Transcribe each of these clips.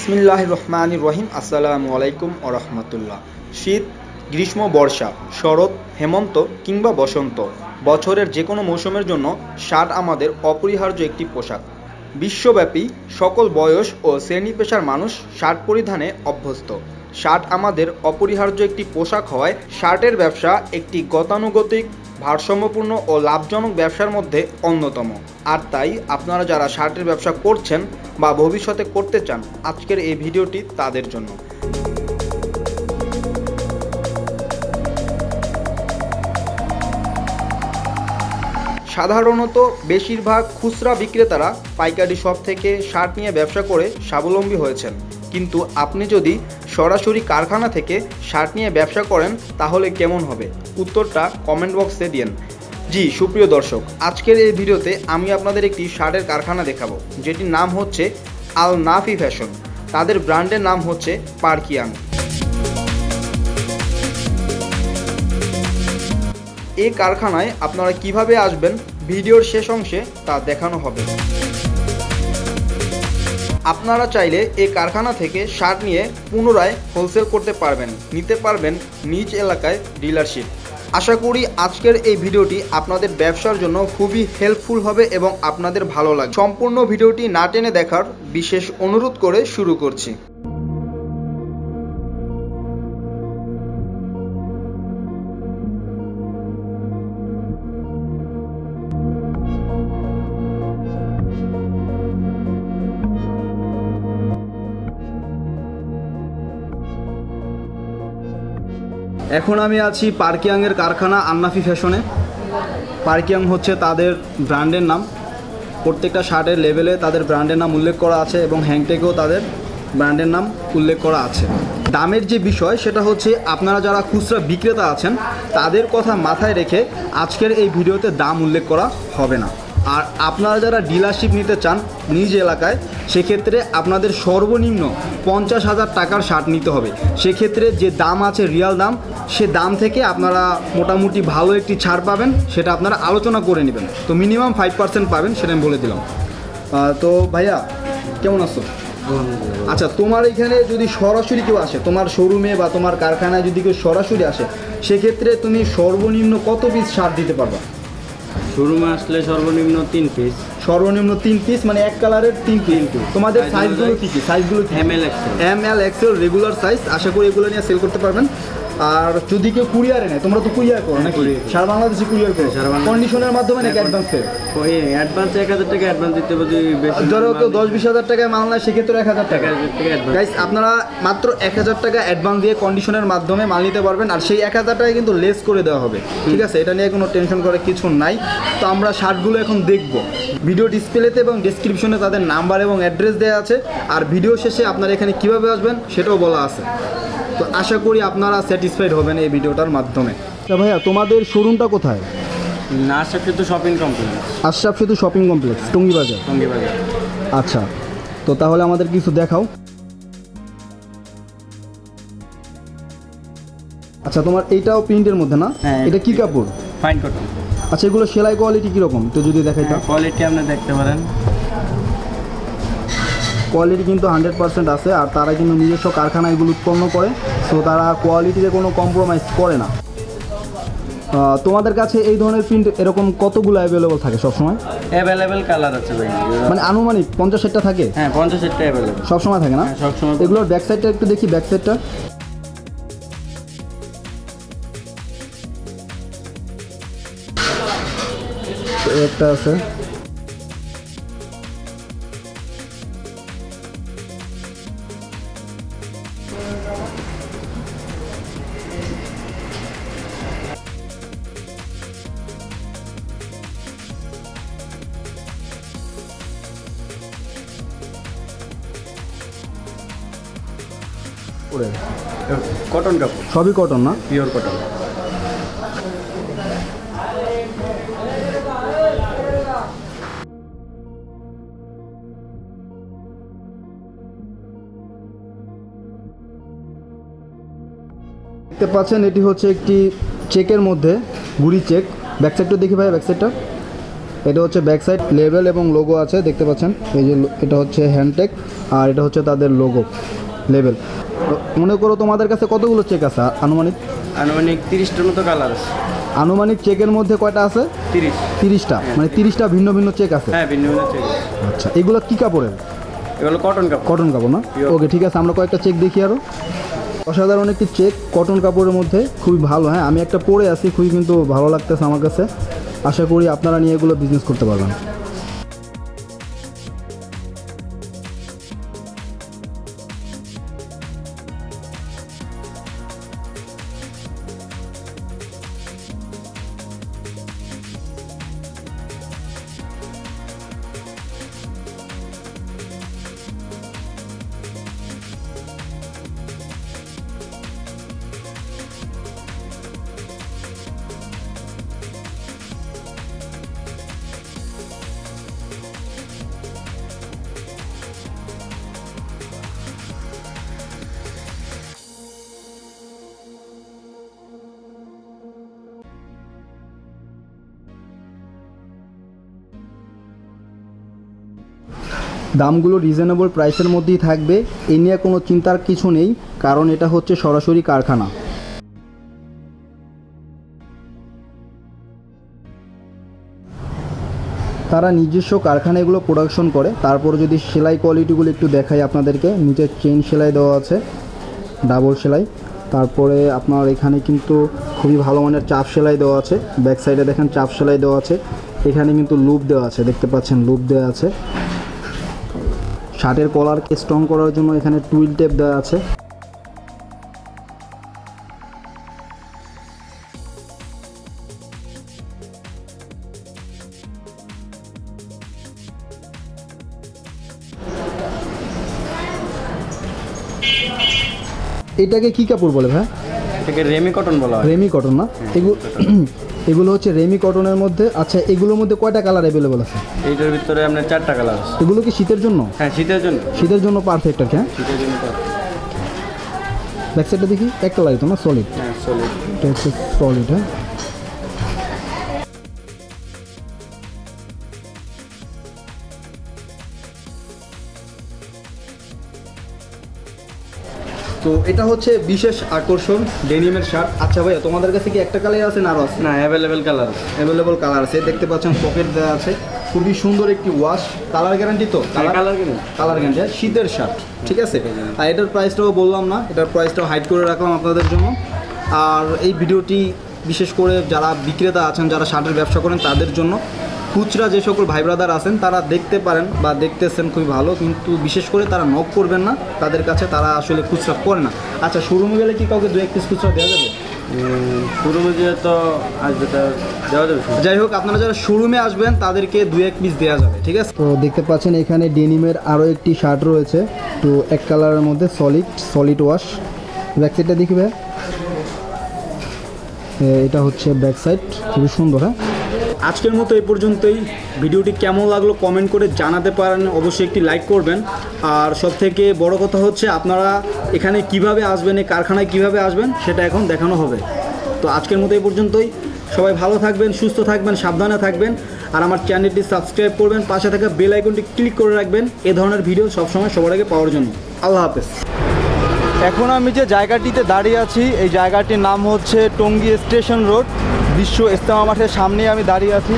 বিসমিল্লাহির রহমানির রহিম। আসসালামু আলাইকুম ওয়া রাহমাতুল্লাহ। শীত, গ্রীষ্ম, বর্ষা, শরৎ, হেমন্ত কিংবা বসন্ত, বছরের যে কোনো মৌসুমের জন্য শার্ট আমাদের অপরিহার্য একটি পোশাক। বিশ্বব্যাপী সকল বয়স ও শ্রেণী পেশার মানুষ শার্ট পরিধানে অভ্যস্ত। শার্ট আমাদের অপরিহার্য একটি পোশাক হওয়ায় শার্টের ব্যবসা একটি গতানুগতিক, ভারসাম্যপূর্ণ ও লাভজনক ব্যবসার মধ্যে অন্যতম। আর তাই আপনারা যারা শার্টের ব্যবসা করছেন বা ভবিষ্যতে করতে চান, আজকের এই ভিডিওটি তাদের জন্য। সাধারণত বেশিরভাগ খুচরা বিক্রেতারা পাইকারি শপ থেকে শার্ট নিয়ে ব্যবসা করে স্বাবলম্বী হয়েছেন, কিন্তু আপনি যদি সরাসরি কারখানা থেকে শার্ট নিয়ে ব্যবসা করেন তাহলে কেমন হবে? উত্তরটা কমেন্ট বক্সে দিন। জি সুপ্রিয় দর্শক, আজকের এই ভিডিওতে আমি আপনাদের একটি শার্টের কারখানা দেখাবো, যেটির নাম হচ্ছে আল নাফি ফ্যাশন। তাদের ব্র্যান্ডের নাম হচ্ছে পার্কিয়াং। এই কারখানায় আপনারা কিভাবে আসবেন ভিডিওর শেষ অংশে তা দেখানো হবে। আপনারা চাইলে এই কারখানা থেকে শার্ট নিয়ে পুনরায় হোলসেল করতে পারবেন, নিতে পারবেন নিজ এলাকায় ডিলারশিপ। আশা করি আজকের এই ভিডিওটি আপনাদের ব্যবসার জন্য খুবই হেল্পফুল হবে এবং আপনাদের ভালো লাগবে। সম্পূর্ণ ভিডিওটি না টেনে দেখার বিশেষ অনুরোধ করে শুরু করছি। এখন আমি আছি পার্কিয়াংয়ের কারখানা আন্নাফি ফ্যাশনে। পার্কিয়াং হচ্ছে তাদের ব্র্যান্ডের নাম। প্রত্যেকটা শার্টের লেভেলে তাদের ব্র্যান্ডের নাম উল্লেখ করা আছে এবং হ্যাংটেকেও তাদের ব্র্যান্ডের নাম উল্লেখ করা আছে। দামের যে বিষয় সেটা হচ্ছে আপনারা যারা খুচরা বিক্রেতা আছেন তাদের কথা মাথায় রেখে আজকের এই ভিডিওতে দাম উল্লেখ করা হবে না। আর আপনারা যারা ডিলারশিপ নিতে চান নিজ এলাকায়, সেক্ষেত্রে আপনাদের সর্বনিম্ন 50,000 টাকার শার্ট নিতে হবে। সেক্ষেত্রে যে দাম আছে রিয়াল দাম, সে দাম থেকে আপনারা মোটামুটি ভালো একটি ছাড় পাবেন, সেটা আপনারা আলোচনা করে নেবেন। তো মিনিমাম 5% পাবেন, সেটা আমি বলে দিলাম। তো ভাইয়া কেমন আছো? আচ্ছা, তোমার এখানে যদি সরাসরি কেউ আসে, তোমার শোরুমে বা তোমার কারখানায় যদি কেউ সরাসরি আসে, সেক্ষেত্রে তুমি সর্বনিম্ন কত পিস শার্ট দিতে পারবা? শোরুমে আসলে সর্বনিম্ন 3 পিস। সর্বনিম্ন 3 পিস, মানে এক কালারের 3 পিস। তোমাদের সাইজগুলো কী কী? সাইজগুলো এমএল এক্সেল রেগুলার সাইজ। আশা করি এগুলো নিয়ে সেল করতে পারবেন। আর যদি কেউ কুরিয়ারে নেয়, তোমরা তো কুরিয়ার করো নাকি? সারা বাংলাদেশে কুরিয়ার করো? কন্ডিশনের মাধ্যমে নাকি অ্যাডভান্সে? ওই অ্যাডভান্সে 1000 টাকা অ্যাডভান্স দিতে হবে। ধরো কেউ 10-20 হাজার টাকায় মাল নেয়, সেক্ষেত্রে 1000 টাকা। গাইস, আপনারা মাত্র 1000 টাকা অ্যাডভান্স দিয়ে কন্ডিশনের মাধ্যমে মাল নিতে পারবেন। আর সেই 1000 টাকা কিন্তু লেস করে দেওয়া হবে, ঠিক আছে? এটা নিয়ে কোনো টেনশন করার কিছু নাই। তো আমরা শার্টগুলো এখন দেখব। ভিডিও ডিসপ্লেতে এবং ডেসক্রিপশনে তাদের নাম্বার এবং অ্যাড্রেস দেওয়া আছে। আর ভিডিও শেষে আপনারা এখানে কীভাবে আসবেন সেটাও বলা আছে। তো আশা করি আপনারা স্যাটিসফাইড হবেন এই ভিডিওটার মাধ্যমে। ভাইয়া, তোমাদের শোরুমটা কোথায়? আশরাফ সেতু শপিং কমপ্লেক্স। আশরাফ সেতু শপিং কমপ্লেক্স, টঙ্গীবাজার। আচ্ছা, তো তাহলে আমাদের কিছু দেখাও। আচ্ছা, তোমার এইটাও প্রিন্টের মধ্যে না? এটা কি কাপড়? Fine cotton. আচ্ছা, এগুলো সেলাই কোয়ালিটি কীরকম তো যদি দেখাইতাম? কোয়ালিটি আপনি দেখতে পারেন। কোয়ালিটি কিন্তু 100% আছে। আর তারা কিন্তু নিজস্ব কারখানা এগুলো উৎপন্ন করে, সো তারা কোয়ালিটিতে কোনো কম্প্রোমাইজ করে না। তোমাদের কাছে এই ধরনের প্রিন্ট এরকম কতগুলো অ্যাভেলেবল থাকে সবসময়? অ্যাভেলেবল কালার আছে ভাই, মানে আনুমানিক 50-60টা থাকে? হ্যাঁ, 50-60টা অ্যাভেলেবল সবসময় থাকে না? সবসময়। এগুলোর ব্যাক সাইডটা একটু দেখি। ব্যাক সাইডটা একটা আছে। কটন কাপড়, সবই কটন না? Pure cotton. দেখতে পাচ্ছেন এটি হচ্ছে একটি চেকের মধ্যে গুড়ি চেক। ব্যাক সাইডটা দেখি ভাই, ব্যাক সাইডটা এটা হচ্ছে ব্যাক সাইড লেবেল এবং লোগো আছে, দেখতে পাচ্ছেন। এই যে এটা হচ্ছে হ্যান্ডটেক আর এটা হচ্ছে তাদের লোগো লেবেল। মনে করো তোমাদের কাছে কতগুলো চেক আছে আনুমানিক? আনুমানিক 30টার মতো কালার আছে। আনুমানিক চেকের মধ্যে কয়টা আছে? 30টা, মানে 30টা ভিন্ন ভিন্ন চেক আছে। হ্যাঁ, ভিন্ন ভিন্ন চেক। আচ্ছা, এগুলো কি কাপড়ের? এগুলো কটন কাপড়। কটন কাপড় না? ওকে, ঠিক আছে, আমরা কয়েকটা চেক দেখি। আরও অসাধারণ একটি চেক কটন কাপড়ের মধ্যে, খুবই ভালো। হ্যাঁ, আমি একটা পরে আছি, খুবই কিন্তু ভালো লাগতেছে আমার কাছে। আশা করি আপনারা নিয়ে এগুলো বিজনেস করতে পারবেন। দামগুলো রিজনেবল প্রাইসের মধ্যেই থাকবে, এই নিয়ে কোনো চিন্তার কিছু নেই, কারণ এটা হচ্ছে সরাসরি কারখানা। তারা নিজস্ব কারখানা এগুলো প্রোডাকশন করে। তারপর যদি সেলাই কোয়ালিটিগুলো একটু দেখাই আপনাদেরকে, নিচে চেইন সেলাই দেওয়া আছে, ডাবল সেলাই। তারপরে আপনার এখানে কিন্তু খুবই ভালো মানের চাপ সেলাই দেওয়া আছে, ব্যাক সাইডে দেখেন চাপ সেলাই দেওয়া আছে। এখানে কিন্তু লুপ দেওয়া আছে, দেখতে পাচ্ছেন লুপ দেওয়া আছে। শার্টের কলারকে স্ট্রং করার জন্য এখানে টুইল টেপ দেওয়া আছে। এটাকে কি কাপড় বলে ভাই? এটাকে রেমি কটন বলা হয়। রেমি কটন না? এগুলো হচ্ছে রেমি কটনের মধ্যে। আচ্ছা, এগুলোর মধ্যে কয়টা কালার অ্যাভেলেবল আছে? এইটার ভিতরে আপনার 4টা কালার আছে। এগুলো কি শীতের জন্য? হ্যাঁ, শীতের জন্য। শীতের জন্য পারফেক্ট আছে। হ্যাঁ, শীতের জন্য ব্যাক সাইডটা দেখি, এক কালারই তো না? সলিড। হ্যাঁ, সলিড। এটা হচ্ছে সলিড। হ্যাঁ, তো এটা হচ্ছে বিশেষ আকর্ষণ ডেনিমের শার্ট। আচ্ছা ভাইয়া, তোমাদের কাছে কি একটা কালার আছে না আরও আছে? না, অ্যাভেলেবেল কালার আছে। অ্যাভেলেবল কালার আছে, দেখতে পাচ্ছেন পকেট দেওয়া আছে। খুবই সুন্দর একটি ওয়াশ, কালার গ্যারান্টি তো? Colour guarantee. শীতের শার্ট, ঠিক আছে। আর এটার প্রাইসটাও বললাম না, এটার প্রাইসটাও হাইড করে রাখলাম আপনাদের জন্য। আর এই ভিডিওটি বিশেষ করে যারা বিক্রেতা আছেন, যারা শার্টের ব্যবসা করেন তাদের জন্য। খুচরা যে সকল ভাই ব্রাদার আছেন তারা দেখতে পারেন বা দেখতেছেন, খুবই ভালো, কিন্তু বিশেষ করে তারা নক করবেন না তাদের কাছে, তারা আসলে খুচরা করে না। আচ্ছা, শোরুমে গেলে কি কাউকে 2-1 পিস খুচরা দেওয়া যাবে? শোরুমে যে তো আসবে, তা দেওয়া যাবে। যাই হোক, আপনারা যারা শোরুমে আসবেন তাদেরকে 2-1 পিস দেওয়া যাবে, ঠিক আছে। তো দেখতে পাচ্ছেন এখানে ডেনিমের আরও একটি শার্ট রয়েছে, তো এক কালারের মধ্যে সলিড ওয়াশ। ব্যাক সাইডটা দেখবে, এটা হচ্ছে ব্যাক সাইড, খুবই সুন্দর। হ্যাঁ, আজকের মতো এই পর্যন্তই। ভিডিওটি কেমন লাগলো কমেন্ট করে জানাতে পারেন, অবশ্যই একটি লাইক করবেন। আর সবথেকে বড় কথা হচ্ছে আপনারা এখানে কিভাবে আসবেন, এই কারখানায় কিভাবে আসবেন সেটা এখন দেখানো হবে। তো আজকের মতো এই পর্যন্তই। সবাই ভালো থাকবেন, সুস্থ থাকবেন, সাবধানে থাকবেন। আর আমার চ্যানেলটি সাবস্ক্রাইব করবেন, পাশে থাকা বেল আইকনটি ক্লিক করে রাখবেন এ ধরনের ভিডিও সবসময় সবার আগে পাওয়ার জন্য। আল্লাহ হাফেজ। এখন আমি যে জায়গাটিতে দাঁড়িয়ে আছি, এই জায়গাটির নাম হচ্ছে টঙ্গী স্টেশন রোড, বিশ্ব ইজতেমা মাঠের সামনেই আমি দাঁড়িয়ে আছি।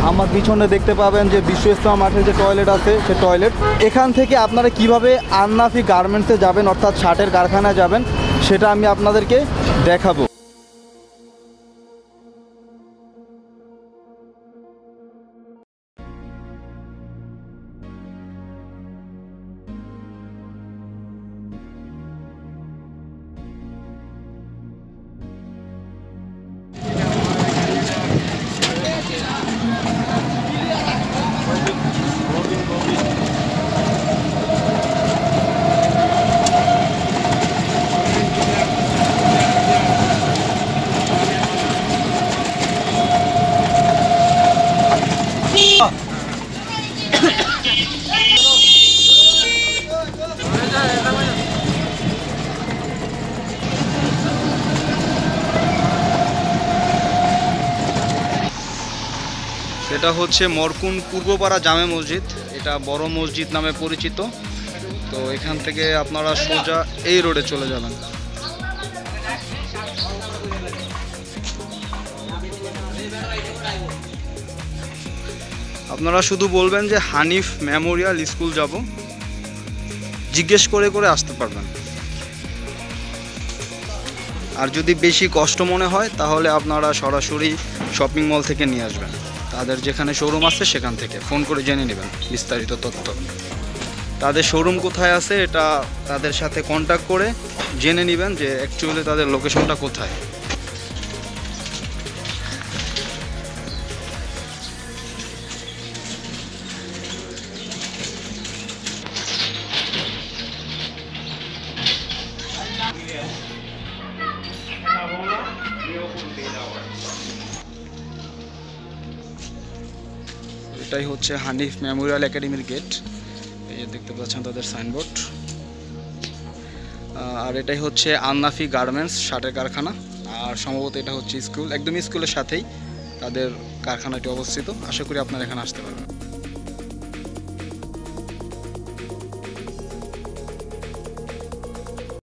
আমার পিছনে দেখতে পাবেন যে বিশ্ব ইজতেমা মাঠের যে টয়লেট আছে, সে টয়লেট। এখান থেকে আপনারা কিভাবে আন্নাফি গার্মেন্টসে যাবেন, অর্থাৎ শার্টের কারখানায় যাবেন, সেটা আমি আপনাদেরকে দেখাবো। এটা হচ্ছে মরকুন পূর্বপাড়া জামে মসজিদ, এটা বড় মসজিদ নামে পরিচিত। তো এখান থেকে আপনারা সোজা এই রোডে চলে যাবেন। আপনারা শুধু বলবেন যে হানিফ মেমোরিয়াল স্কুল যাব, জিজ্ঞেস করে করে আসতে পারবেন। আর যদি বেশি কষ্ট মনে হয় তাহলে আপনারা সরাসরি শপিং মল থেকে নিয়ে আসবেন, তাদের যেখানে শোরুম আছে সেখান থেকে ফোন করে জেনে নেবেন বিস্তারিত তথ্য। তাদের শোরুম কোথায় আছে এটা তাদের সাথে কন্ট্যাক্ট করে জেনে নেবেন যে অ্যাকচুয়ালি তাদের লোকেশনটা কোথায়। এটাই হচ্ছে হানিফ মেমোরিয়াল একাডেমির গেট, এই যে দেখতে পাচ্ছেন তাদের সাইনবোর্ড। আর এটাই হচ্ছে আন্নাফি গার্মেন্টস শার্টের কারখানা। আর সম্ভবত এটা হচ্ছে স্কুল, একদম স্কুলের সাথেই তাদের কারখানাটি অবস্থিত। আশা করি আপনারা এখানে আসতে পারবেন।